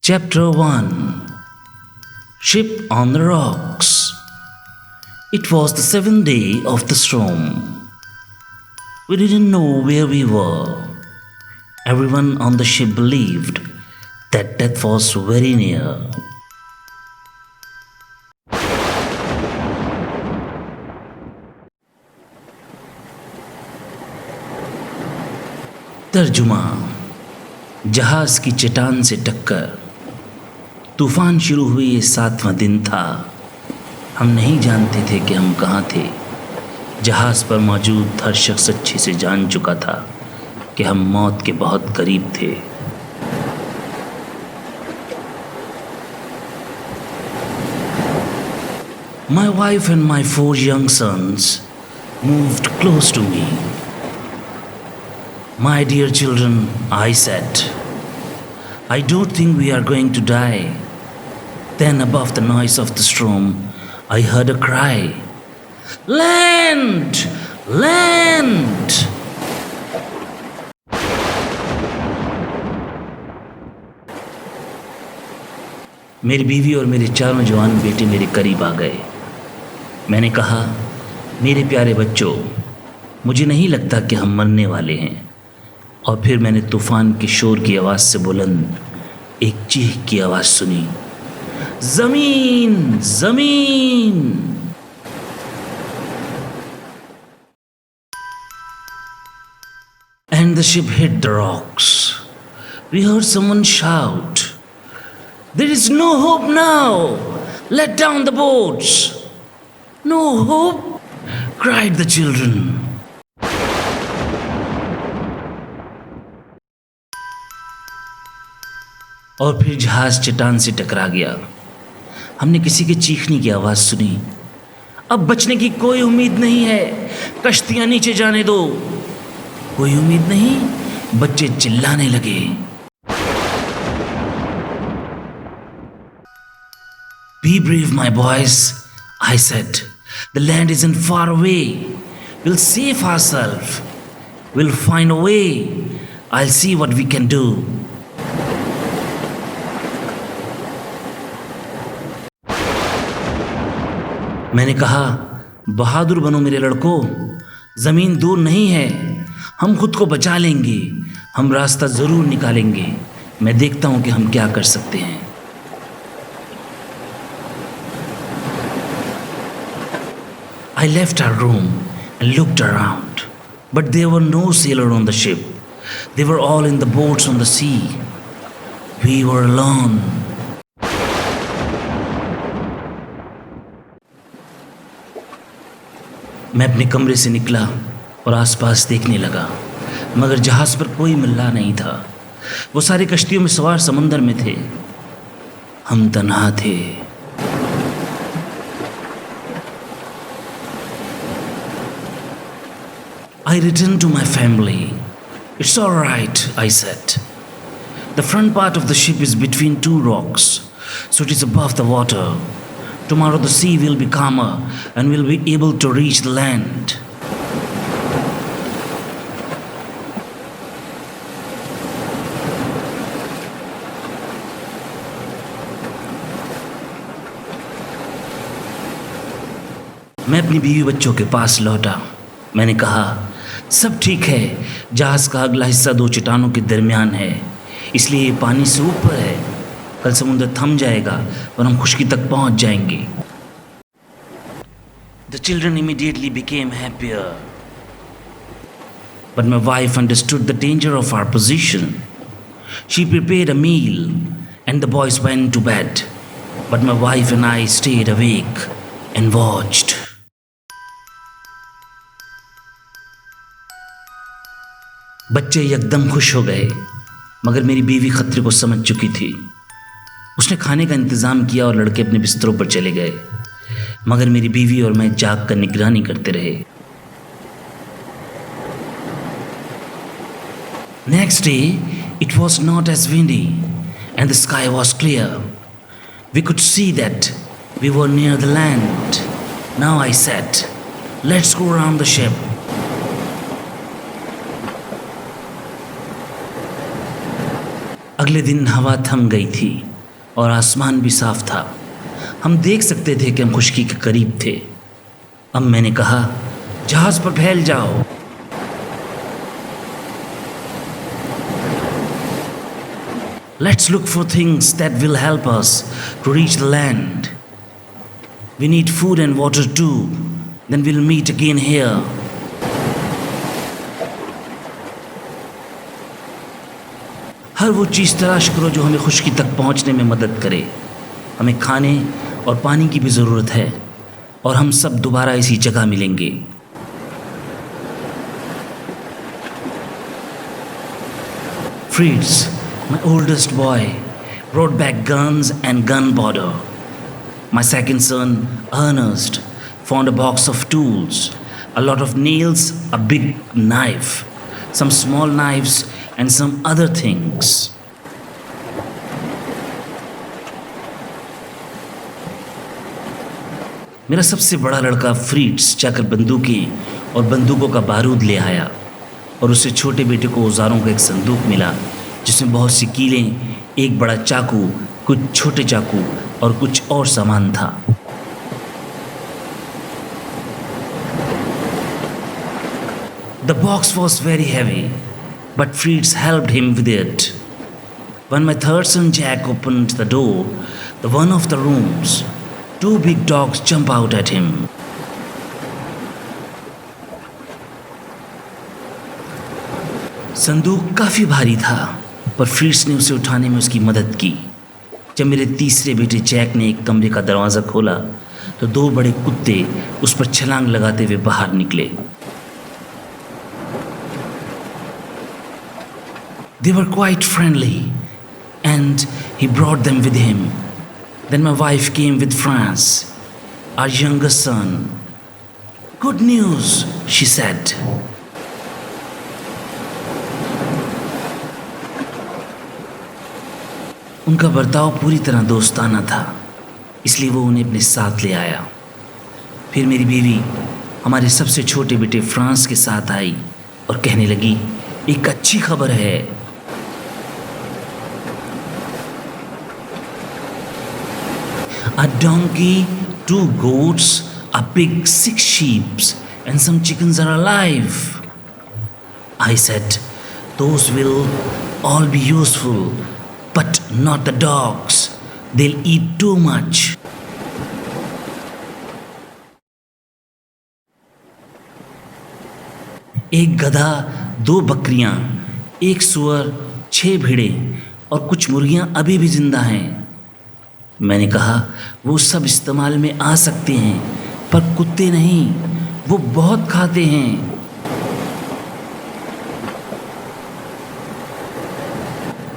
Chapter 1. Ship on the Rocks. It was the seventh day of the storm. We didn't know where we were. Everyone on the ship believed that death was very near. तर्जुमा। जहाज की चट्टान से टक्कर। तूफान शुरू हुए ये 7वां दिन था। हम नहीं जानते थे कि हम कहाँ थे। जहाज पर मौजूद हर शख्स अच्छे से जान चुका था कि हम मौत के बहुत करीब थे। My wife and my 4 young sons moved close to me. My dear children, I said, I don't think we are going to die. Then above the noise of the storm, I heard a cry. Land! Land! मेरी बीवी और मेरे चारों जवान बेटे मेरे करीब आ गए। मैंने कहा, मेरे प्यारे बच्चों, मुझे नहीं लगता कि हम मरने वाले हैं। और फिर मैंने तूफान के शोर की आवाज़ से बुलंद एक चीख की आवाज़ सुनी, ज़मीन! ज़मीन! And the ship hit the rocks. We heard someone shout, There is no hope now! Let down the boats! No hope? Cried the children. और फिर जहाज चट्टान से टकरा गया। हमने किसी के चीखने की आवाज़ सुनी। अब बचने की कोई उम्मीद नहीं है, कश्तियाँ नीचे जाने दो। कोई उम्मीद नहीं, बच्चे चिल्लाने लगे। Be brave, my boys, I said. The land isn't far away. We'll save ourselves. We'll find a way. I'll see what we can do. मैंने कहा, बहादुर बनो मेरे लड़कों, ज़मीन दूर नहीं है, हम खुद को बचा लेंगे, हम रास्ता ज़रूर निकालेंगे। मैं देखता हूँ कि हम क्या कर सकते हैं। I left our room and looked around, but there were no sailors on the ship. They were all in the boats on the sea. We were alone. मैं अपने कमरे से निकला और आसपास देखने लगा, मगर जहाज पर कोई मिल्ला नहीं था। वो सारे कश्तियों में सवार समंदर में थे। हम तन्हा थे। I returned to my family. It's all right, I said. The front part of the ship is between 2 rocks, so it is above the water. Tomorrow the sea will be calmer and we'll be able to reach the land. मैं अपनी बीवी बच्चों के पास लौटा। मैंने कहा, सब ठीक है, जहाज का अगला हिस्सा 2 चट्टानों के दरमियान है, इसलिए ये पानी से ऊपर है। कल समुद्र थम जाएगा और हम खुशकी तक पहुंच जाएंगे। The children immediately became happier. But my wife understood the danger of our position. She prepared a meal and the boys went to bed. But my wife and I stayed awake and watched. बच्चे एकदम खुश हो गए, मगर मेरी बीवी खतरे को समझ चुकी थी। उसने खाने का इंतज़ाम किया और लड़के अपने बिस्तरों पर चले गए, मगर मेरी बीवी और मैं जाग कर निगरानी करते रहे। Next day, it was not as windy and the sky was clear. We could see that we were near the land. Now I said, let's go around the ship. अगले दिन हवा थम गई थी और आसमान भी साफ था। हम देख सकते थे कि हम खुश्की के करीब थे। अब मैंने कहा, जहाज पर फैल जाओ। Let's look for things that will help us to reach the land. We need food and water too. Then we'll meet again here. हर वो चीज़ तलाश करो जो हमें खुश्की तक पहुंचने में मदद करे। हमें खाने और पानी की भी ज़रूरत है और हम सब दोबारा इसी जगह मिलेंगे। Fritz, my oldest boy, brought back guns and gunpowder. My second son, Ernest, found a box of tools, a lot of nails, a big knife, some small knives, and some other things. मेरा सबसे बड़ा लड़का फ्रीट्स जाकर बंदूकें और बंदूकों का बारूद ले आया और उससे छोटे बेटे को औजारों का एक संदूक मिला जिसमें बहुत सी कीलें, एक बड़ा चाकू, कुछ छोटे चाकू और कुछ और सामान था। The box was very heavy, but Fritz helped him with it. When my third son Jack opened the door, the one of the rooms, two big dogs jumped out at him. संदूक काफ़ी भारी था, पर फ्रिट्स ने उसे उठाने में उसकी मदद की। जब मेरे तीसरे बेटे जैक ने एक कमरे का दरवाज़ा खोला तो दो बड़े कुत्ते उस पर छलांग लगाते हुए बाहर निकले। They were quite friendly and he brought them with him. Then my wife came with Franz, our youngest son. Good news, she said. उनका बर्ताव पूरी तरह दोस्ताना था, इसलिए वो उन्हें अपने साथ ले आया। फिर मेरी बीवी हमारे सबसे छोटे बेटे फ्रांस के साथ आई और कहने लगी, एक अच्छी खबर है। A donkey, 2 goats, a pig, 6 sheep, and some chickens are alive. I said, those will all be useful. But not the dogs. They'll eat too much. एक गधा, 2 बकरियां, 1 सुअर, 6 भेड़ें और कुछ मुर्गियां अभी भी जिंदा हैं। मैंने कहा, वो सब इस्तेमाल में आ सकते हैं, पर कुत्ते नहीं, वो बहुत खाते हैं।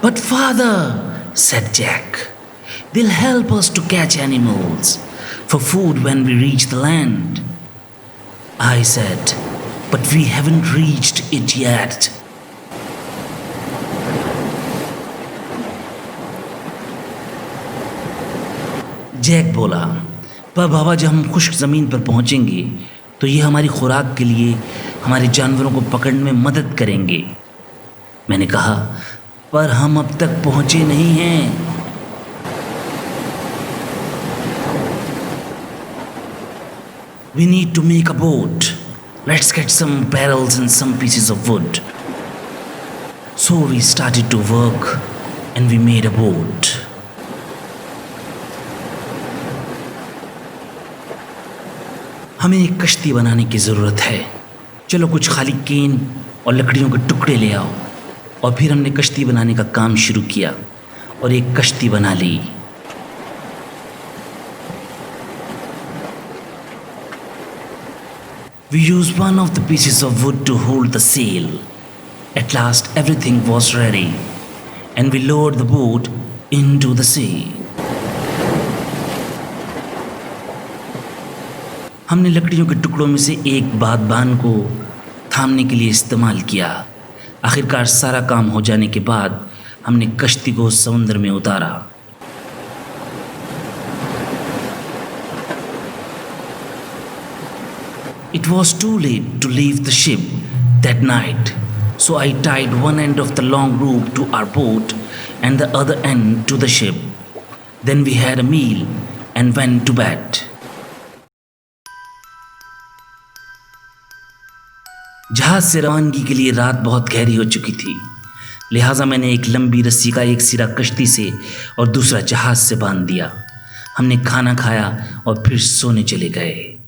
But father, said Jack, they'll help us to catch animals for food when we reach the land. I said, but we haven't reached it yet. Jack बोला, पर बाबा जब हम खुश्क ज़मीन पर पहुंचेंगे तो ये हमारी खुराक के लिए हमारे जानवरों को पकड़ने में मदद करेंगे। मैंने कहा, पर हम अब तक पहुंचे नहीं हैं। We need to make a boat. Let's get some barrels and some pieces of wood. So we started to work and we made a boat. हमें एक कश्ती बनाने की ज़रूरत है। चलो कुछ खाली केन और लकड़ियों के टुकड़े ले आओ। और फिर हमने कश्ती बनाने का काम शुरू किया और एक कश्ती बना ली। We used one of the pieces of wood to hold the sail. At last everything was ready and we lowered the boat into the sea. हमने लकड़ियों के टुकड़ों में से एक बादबान को थामने के लिए इस्तेमाल किया। आखिरकार सारा काम हो जाने के बाद हमने कश्ती को समुद्र में उतारा। It was too late to leave the ship that night, so I tied one end of the long rope to our boat and the other end to the ship. Then we had a meal and went to bed. जहाज से रवानगी के लिए रात बहुत गहरी हो चुकी थी, लिहाजा मैंने एक लंबी रस्सी का एक सिरा कश्ती से और दूसरा जहाज से बांध दिया। हमने खाना खाया और फिर सोने चले गए।